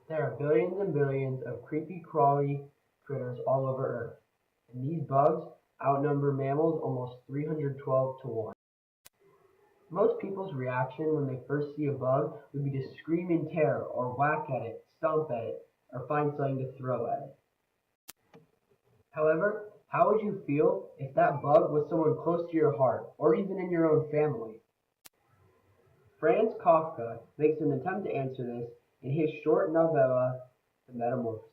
There are billions and billions of creepy crawly critters all over Earth, and these bugs outnumber mammals almost 312 to 1. Most people's reaction when they first see a bug would be to scream in terror or whack at it, stomp at it, or find something to throw at it. However, how would you feel if that bug was someone close to your heart, or even in your own family? Franz Kafka makes an attempt to answer this in his short novella, The Metamorphosis.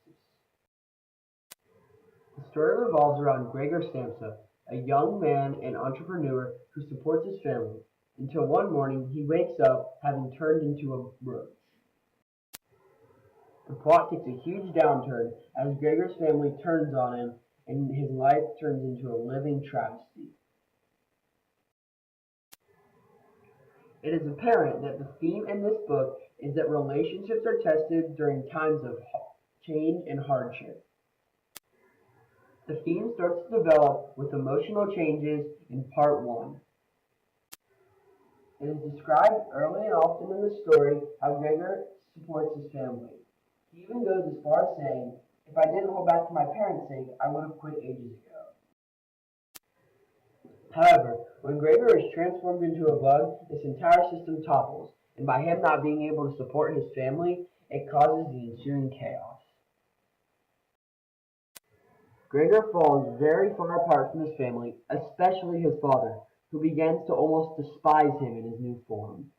The story revolves around Gregor Samsa, a young man and entrepreneur who supports his family, until one morning he wakes up having turned into a roach. The plot takes a huge downturn as Gregor's family turns on him and his life turns into a living travesty. It is apparent that the theme in this book is that relationships are tested during times of change and hardship. The theme starts to develop with emotional changes in part 1. It is described early and often in the story how Gregor supports his family. He even goes as far as saying, "If I didn't hold back for my parents' sake, I would have quit ages ago." However, when Gregor is transformed into a bug, this entire system topples, and by him not being able to support his family, it causes the ensuing chaos. Gregor falls very far apart from his family, especially his father, who begins to almost despise him in his new form.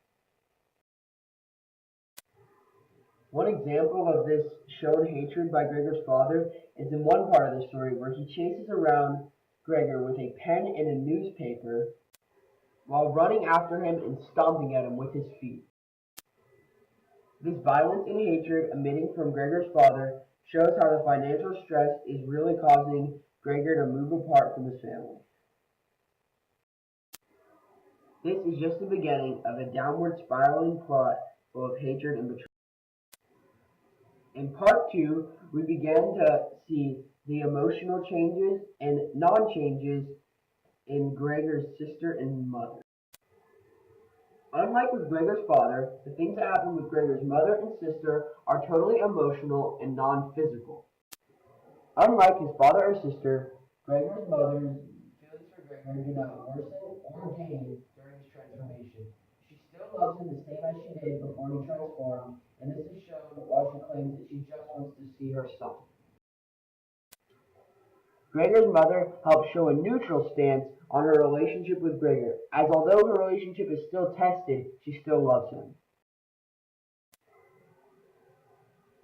One example of this shown hatred by Gregor's father is in one part of the story where he chases around Gregor with a pen and a newspaper while running after him and stomping at him with his feet. This violence and hatred emitting from Gregor's father shows how the financial stress is really causing Gregor to move apart from his family. This is just the beginning of a downward spiraling plot full of hatred and betrayal. In part 2, we began to see the emotional changes and non-changes in Gregor's sister and mother. Unlike with Gregor's father, the things that happen with Gregor's mother and sister are totally emotional and non-physical. Unlike his father or sister, Gregor's mother's feelings for Gregor do not worsen or gain during his transformation. She still loves him the same as she did before he transformed, and this is shown while she claims that she just wants to see her son. Gregor's mother helps show a neutral stance on her relationship with Gregor, as although her relationship is still tested, she still loves him.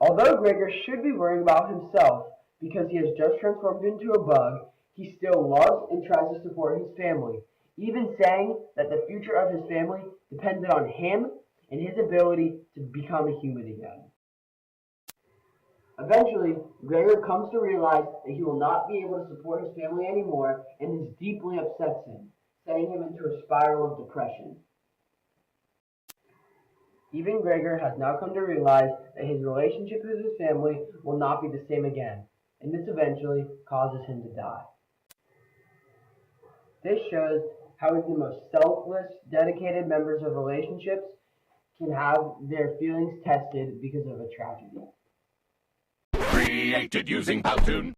Although Gregor should be worrying about himself because he has just transformed into a bug, he still loves and tries to support his family, even saying that the future of his family depended on him and his ability to become a human again. Eventually, Gregor comes to realize that he will not be able to support his family anymore, and this deeply upsets him, sending him into a spiral of depression. Even Gregor has now come to realize that his relationship with his family will not be the same again, and this eventually causes him to die. This shows how even the most selfless, dedicated members of relationships can have their feelings tested because of a tragedy. Created using Powtoon.